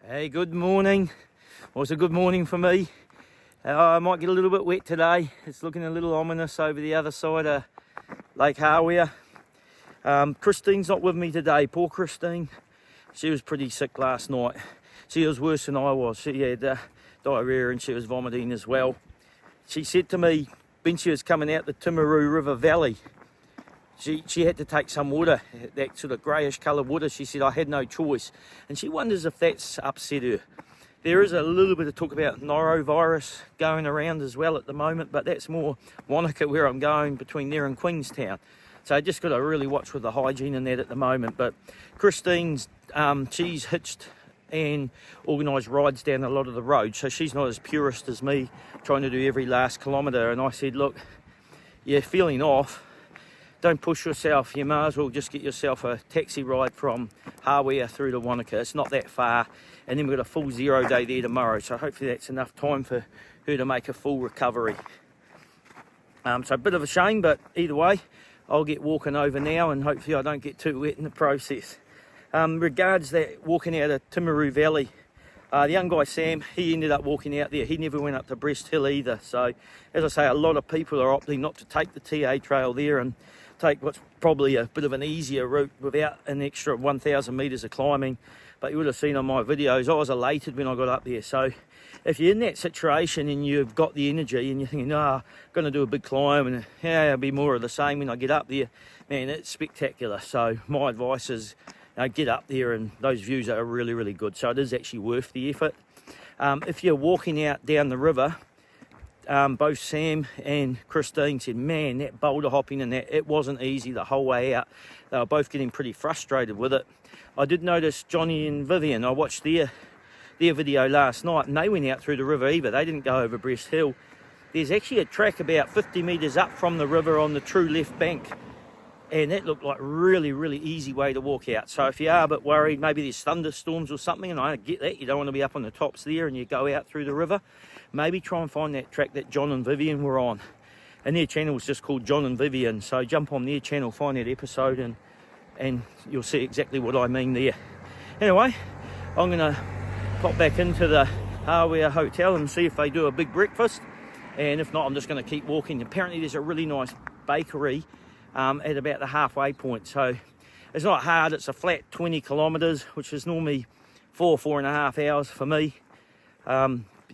Hey, good morning. Was a good morning for me. I might get a little bit wet today. It's looking a little ominous over the other side of Lake Hawea. Christine's not with me today. Poor Christine. She was pretty sick last night. She was worse than I was. She had diarrhea and she was vomiting as well. She said to me when she was coming out the Timaru River Valley, she had to take some water, that sort of greyish coloured water. She said, I had no choice. And she wonders if that's upset her. There is a little bit of talk about norovirus going around as well at the moment, but that's more Wanaka where I'm going, between there and Queenstown. So I just got to really watch with the hygiene and that at the moment. But Christine's, she's hitched and organised rides down a lot of the roads, so she's not as purist as me, trying to do every last kilometre. And I said, look, you're feeling off. Don't push yourself. You may as well just get yourself a taxi ride from Hawea through to Wanaka. It's not that far. And then we've got a full 0 day there tomorrow. So hopefully that's enough time for her to make a full recovery. So a bit of a shame, but either way, I'll get walking over now and hopefully I don't get too wet in the process. Regards that walking out of Timaru Valley, the young guy Sam, he ended up walking out there. He never went up to Breast Hill either. So as I say, a lot of people are opting not to take the TA trail there and take what's probably a bit of an easier route without an extra 1,000 metres of climbing. But you would have seen on my videos, I was elated when I got up there. So if you're in that situation and you've got the energy and you're thinking, I'm going to do a big climb and it'll be more of the same when I get up there, man, it's spectacular. So my advice is get up there, and those views are really, really good. So it is actually worth the effort. If you're walking out down the river, both Sam and Christine said, man, that boulder hopping and that, it wasn't easy the whole way out. They were both getting pretty frustrated with it. I did notice Johnny and Vivian, I watched their video last night, and they went out through the river either. They didn't go over Breast Hill. There's actually a track about 50 metres up from the river on the true left bank, and that looked like really, really easy way to walk out. So if you are a bit worried, maybe there's thunderstorms or something, and I get that, you don't want to be up on the tops there and you go out through the river, maybe try and find that track that John and Vivian were on. And their channel is just called John and Vivian, so jump on their channel, find that episode, and you'll see exactly what I mean there. Anyway, I'm going to pop back into the Hawea Hotel and see if they do a big breakfast, and if not, I'm just going to keep walking. Apparently there's a really nice bakery at about the halfway point, so it's not hard. It's a flat 20 kilometres, which is normally 4.5 hours for me.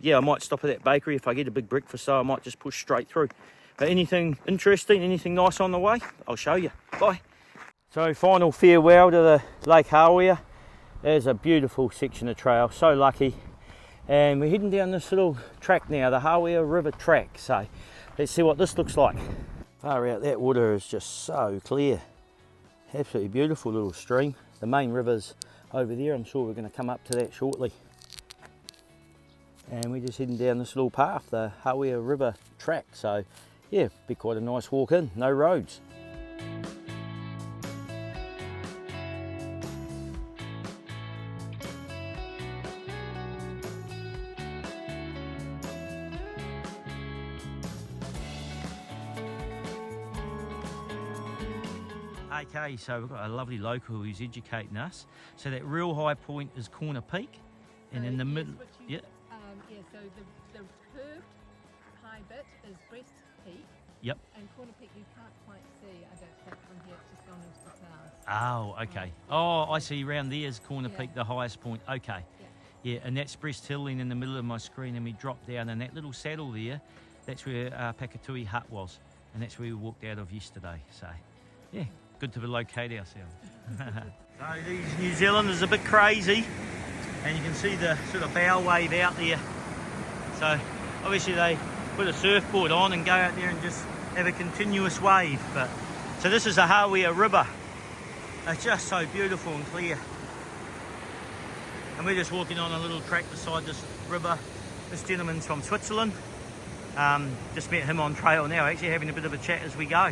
Yeah, I might stop at that bakery if I get a big breakfast, so I might just push straight through. But anything interesting, anything nice on the way, I'll show you. Bye. So final farewell to the Lake Hawea. There's a beautiful section of trail, so lucky. And we're heading down this little track now, the Hawea River track. So let's see what this looks like. Far out, that water is just so clear. Absolutely beautiful little stream. The main river's over there. I'm sure we're going to come up to that shortly. And we're just heading down this little path, the Hawea River track. So yeah, be quite a nice walk in, no roads. Okay, so we've got a lovely local who's educating us. So that real high point is Corner Peak, and in the middle, yeah. So the curved high bit is Breast Peak. Yep. And Corner Peak you can't quite see, I don't think, from here. It's just gone into the clouds. Oh, okay. Oh, I see. Around there is Corner Yeah. Peak, the highest point. Okay. Yeah, and that's Breast Hill in the middle of my screen, and we drop down, and that little saddle there, that's where Pakatui Hut was, and that's where we walked out of yesterday. So, yeah, good to locate ourselves. So these New Zealanders are a bit crazy, and you can see the sort of bow wave out there. So obviously they put a surfboard on and go out there and just have a continuous wave. But so this is the Hawea River. It's just so beautiful and clear. And we're just walking on a little track beside this river. This gentleman's from Switzerland. Just met him on trail now, actually having a bit of a chat as we go.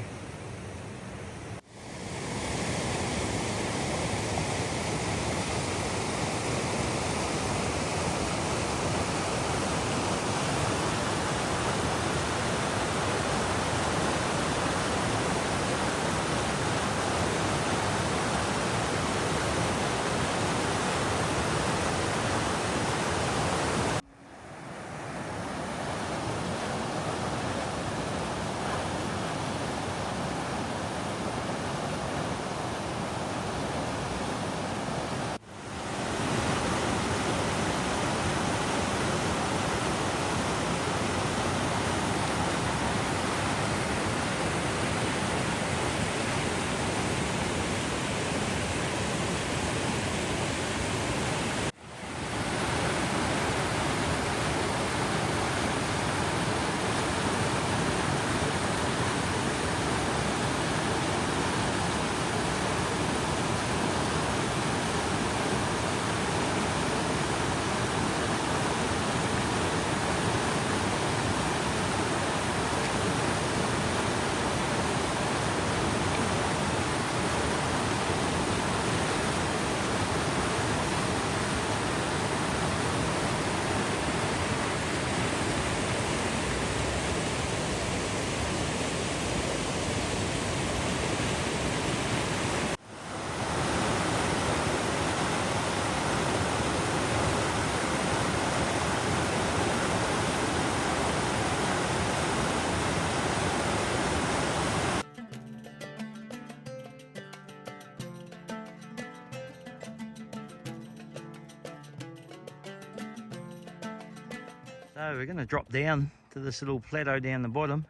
So we're going to drop down to this little plateau down the bottom.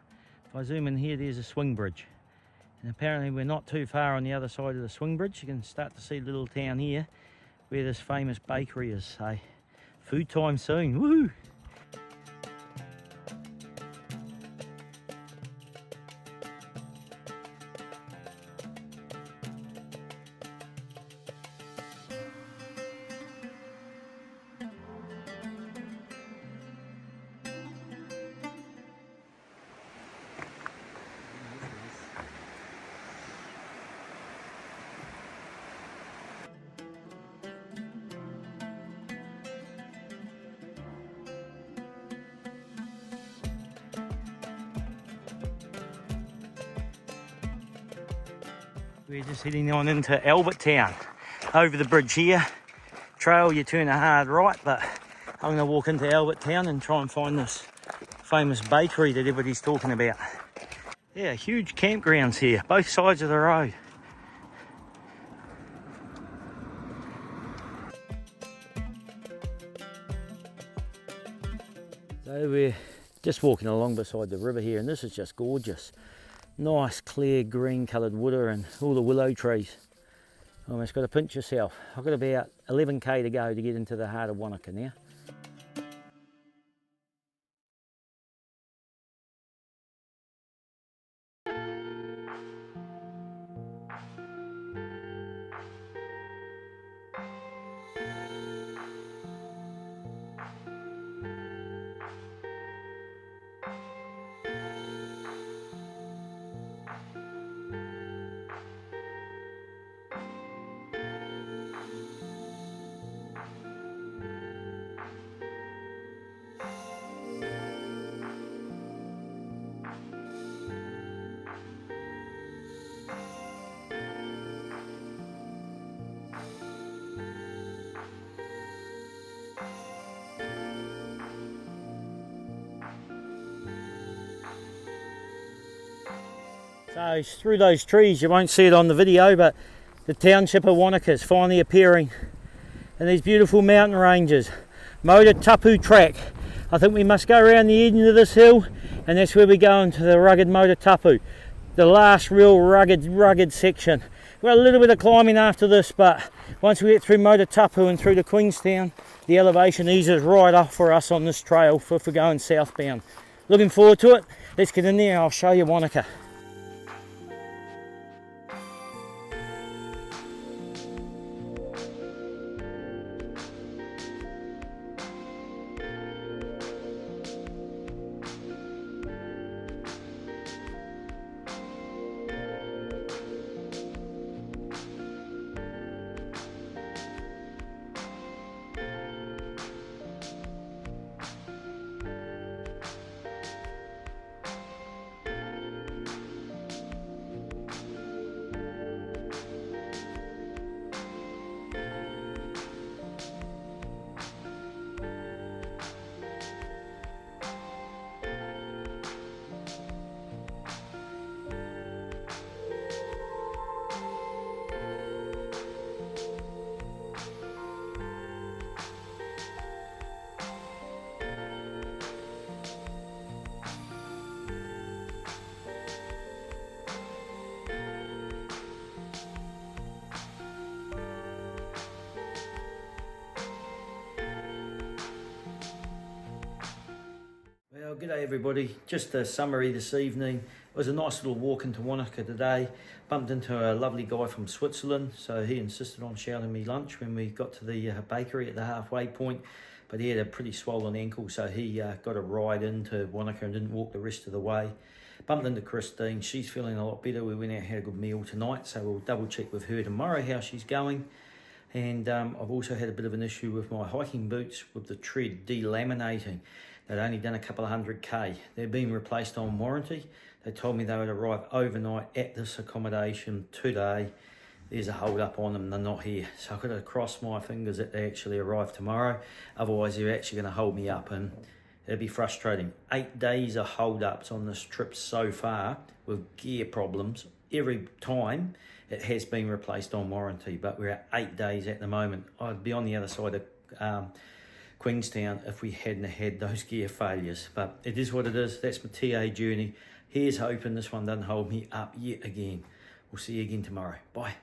If I zoom in here, there's a swing bridge. And apparently we're not too far on the other side of the swing bridge. You can start to see the little town here where this famous bakery is. So food time soon, woohoo! We're just heading on into Albert Town. Over the bridge here, trail you turn a hard right, but I'm going to walk into Albert Town and try and find this famous bakery that everybody's talking about. Yeah, huge campgrounds here, both sides of the road. So we're just walking along beside the river here, and this is just gorgeous. Nice clear green coloured water and all the willow trees. Almost got to pinch yourself. I've got about 11k to go to get into the heart of Wanaka now. So it's through those trees, you won't see it on the video, but the township of Wanaka is finally appearing in these beautiful mountain ranges. Motutapu track. I think we must go around the end of this hill, and that's where we go into the rugged Motutapu. The last real rugged section. We've got a little bit of climbing after this, but once we get through Motutapu and through to Queenstown, the elevation eases right off for us on this trail for going southbound. Looking forward to it. Let's get in there and I'll show you Wanaka. Well, g'day everybody. Just a summary this evening. It was a nice little walk into Wanaka today. Bumped into a lovely guy from Switzerland, so he insisted on shouting me lunch when we got to the bakery at the halfway point. But he had a pretty swollen ankle, so he got a ride into Wanaka and didn't walk the rest of the way. Bumped into Christine. She's feeling a lot better. We went out and had a good meal tonight, so we'll double check with her tomorrow how she's going. And I've also had a bit of an issue with my hiking boots with the tread delaminating. They'd only done a couple of 100k. They're being replaced on warranty. They told me they would arrive overnight at this accommodation today. There's a hold up on them, they're not here. So I've got to cross my fingers that they actually arrive tomorrow. Otherwise they're actually going to hold me up and it'll be frustrating. 8 days of hold ups on this trip so far with gear problems. Every time it has been replaced on warranty, but we're at 8 days at the moment. I'd be on the other side of Queenstown if we hadn't had those gear failures. But it is what it is. That's my TA journey. Here's hoping this one doesn't hold me up yet again. We'll see you again tomorrow. Bye.